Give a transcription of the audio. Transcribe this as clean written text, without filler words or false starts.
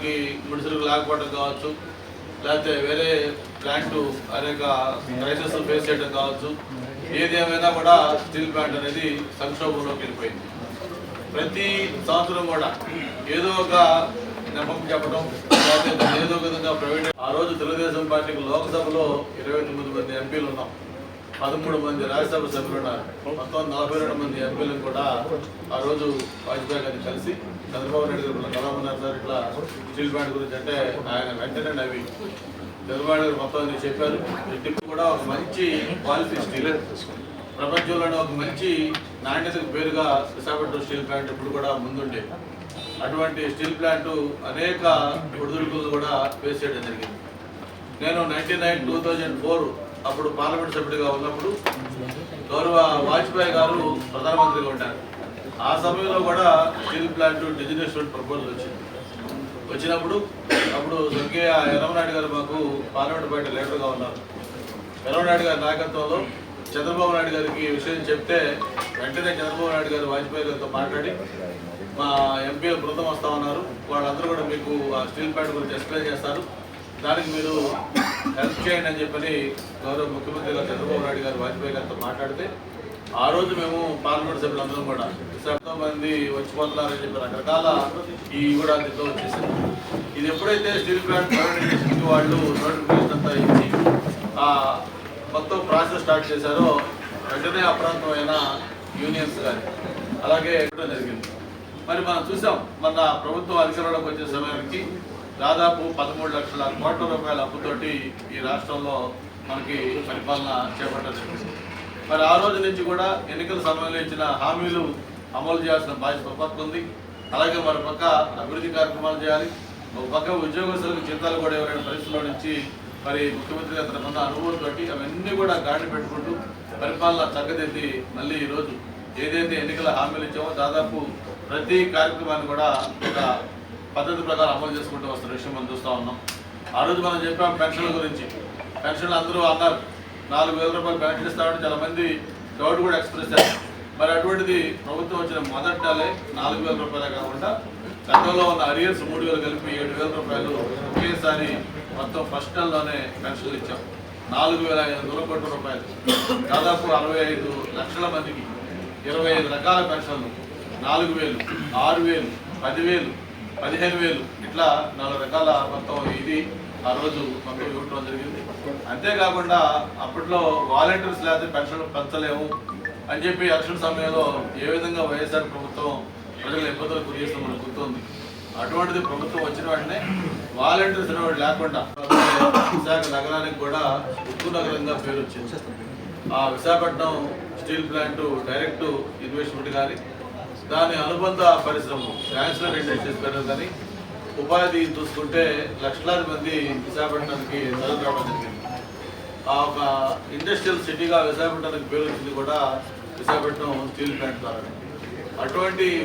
వాళ్ళకి ముడిసరుకు లేకపోవడం కావచ్చు, లేకపోతే వేరే ప్లాంట్ అనేక క్రైసిస్ ఫేస్ చేయడం కావచ్చు, ఏది ఏమైనా కూడా స్టీల్ ప్లాంట్ అనేది సంక్షోభంలోకి వెళ్ళిపోయింది. ప్రతి సంవత్సరం కూడా ఏదో ఒక నెపం చెప్పడం, లేకపోతే ఏదో ఒక విధంగా ప్రైవేట్. ఆ రోజు తెలుగుదేశం పార్టీకి లోక్సభలో 29 మంది ఎంపీలు ఉన్నాం, 13 మంది రాజ్యసభ సభ్యులు ఉన్నారు, మొత్తం 42 మంది ఎంపీలను కూడా ఆ రోజు వాజ్పేయి గారిని కలిసి చంద్రబాబు నాయుడు గారు కలవమన్నారు సార్ ఇట్లా స్టీల్ ప్లాంట్ గురించి. అంటే ఆయన వెంటనే నవ్వి చంద్రబాబు గారు మొత్తం అన్ని చెప్పారు. ఇప్పుడు కూడా ఒక మంచి క్వాలిటీ స్టీల్, ప్రపంచంలోనే ఒక మంచి నాణ్యతకు పేరుగా విశాఖపట్నం స్టీల్ ప్లాంట్ ఇప్పుడు కూడా ముందుండే. అటువంటి స్టీల్ ప్లాంట్ అనేక ఒడిదుడుకులు కూడా ఫేస్ చేయడం జరిగింది. నేను 2004 అప్పుడు పార్లమెంట్ సభ్యుడిగా ఉన్నప్పుడు గౌరవ వాజ్పేయి గారు ప్రధానమంత్రిగా ఉంటారు. ఆ సమయంలో కూడా స్టీల్ ప్లాంట్ డిజినేషన్ ప్రపోజల్ వచ్చినప్పుడు అప్పుడు స్వర్గీయ ఎర్రమనాయుడు గారు మాకు పార్లమెంట్ పార్టీ లీడర్గా ఉన్నారు. ఎర్రమనాయుడు గారి నాయకత్వంలో చంద్రబాబు నాయుడు గారికి విషయం చెప్తే వెంటనే చంద్రబాబు నాయుడు గారు వాజ్పేయి గారితో మాట్లాడి మా ఎంపీల బృందం వస్తా ఉన్నారు, వాళ్ళందరూ కూడా మీకు ఆ స్టీల్ ప్లాంట్ గురించి ఎక్స్ప్లెయిన్ చేస్తారు, దానికి మీరు హెల్ప్ చేయండి అని చెప్పని గౌరవ ముఖ్యమంత్రి గారు చంద్రబాబు నాయుడు గారు వాజ్పేయి గారితో మాట్లాడితే ఆ రోజు మేము పార్లమెంట్ సభ్యులందరం కూడా ఎంతో మంది వచ్చిపోతున్నారని చెప్పి రకరకాల ఈ కూడా దీంతో వచ్చేసింది. ఇది ఎప్పుడైతే స్టీల్ ప్లాంట్ ప్రైవేటైజేషన్కి వాళ్ళు నోటిఫికేషన్ అంతా ఇచ్చి మొత్తం ప్రాసెస్ స్టార్ట్ చేశారో వెంటనే అప్రాంతమైన యూనియన్స్ కానీ అలాగే ఎక్కడం జరిగింది. మరి మనం చూసాం, మన ప్రభుత్వం అధికారంలోకి వచ్చే సమయానికి దాదాపు 13 లక్షల కోట్ల రూపాయల అప్పుతోటి ఈ రాష్ట్రంలో మనకి పరిపాలన చేపట్టడం. మరి ఆ రోజు నుంచి కూడా ఎన్నికల సమయంలో ఇచ్చిన హామీలు అమలు చేయాల్సిన బాధ్యత ఒక పక్క ఉంది. అలాగే మరో పక్క అభివృద్ధి కార్యక్రమాలు చేయాలి. ఒక పక్క ఉద్యోగస్తులకు జీతాలు కూడా ఎవరైనా పరిస్థితుల్లో నుంచి మరి ముఖ్యమంత్రి గారు తనకున్న అనుభవంతో అవన్నీ కూడా గాడి పెట్టుకుంటూ పరిపాలన చక్కదిద్ది మళ్ళీ ఈరోజు ఏదైతే ఎన్నికల హామీలు ఇచ్చామో దాదాపు ప్రతి కార్యక్రమాన్ని కూడా ఒక పద్ధతి ప్రకారం అమలు చేసుకుంటూ వస్తున్న విషయం మనం చూస్తూ ఉన్నాం. ఆ రోజు మనం చెప్పాం పెన్షన్ల గురించి. పెన్షన్లు అందరూ అన్నారు 4,000 రూపాయలు పెన్షన్ ఇస్తామని చాలా మంది డౌట్ కూడా ఎక్స్ప్రెస్ చేస్తారు. మరి అటువంటిది ప్రభుత్వం వచ్చిన మొదటి నెలే 4,000 రూపాయలే కాకుండా గతంలో ఉన్న అరియర్స్ 3,000 కలిపి 7,000 రూపాయలు ఒకేసారి మొత్తం ఫస్ట్ నెలలోనే పెన్షన్లు ఇచ్చాం. 4,500 కోట్ల రూపాయలు, దాదాపు 65 లక్షల మందికి 25 రకాల పెన్షన్లు, 4,000, 6,000, 10,000, 15,000 ఇట్లా 4 రకాల మొత్తం ఇది ఆ రోజు మొత్తం ఇవ్వడం జరిగింది. అంతేకాకుండా అప్పట్లో వాలంటీర్స్ లేకపోతే పెన్షన్లు పెంచలేము అని చెప్పి ఎలక్షన్ సమయంలో ఏ విధంగా వైఎస్ఆర్ ప్రభుత్వం ప్రజలు ఇబ్బందులు గురి చేస్తూ మనకు గుర్తుంది. అటువంటిది ప్రభుత్వం వచ్చిన వెంటనే వాలంటీర్స్ అనేవాడు లేకుండా విశాఖ నగరానికి కూడా ఉక్కు నగరంగా పేరు వచ్చింది. ఆ Visakhapatnam steel plant direct investment కానీ దాని అనుబంధ పరిశ్రమలు యాన్సిలరీ ఇండస్ట్రీస్ పెరగదు కానీ ఉపాధి చూసుకుంటే లక్షలాది మంది విశాఖపట్నానికి తరలి రావడం జరిగింది. ఆ ఒక ఇండస్ట్రియల్ సిటీగా విశాఖపట్నానికి పేరు వచ్చింది కూడా విశాఖపట్నం స్టీల్ ప్లాంట్ ద్వారా. అటువంటి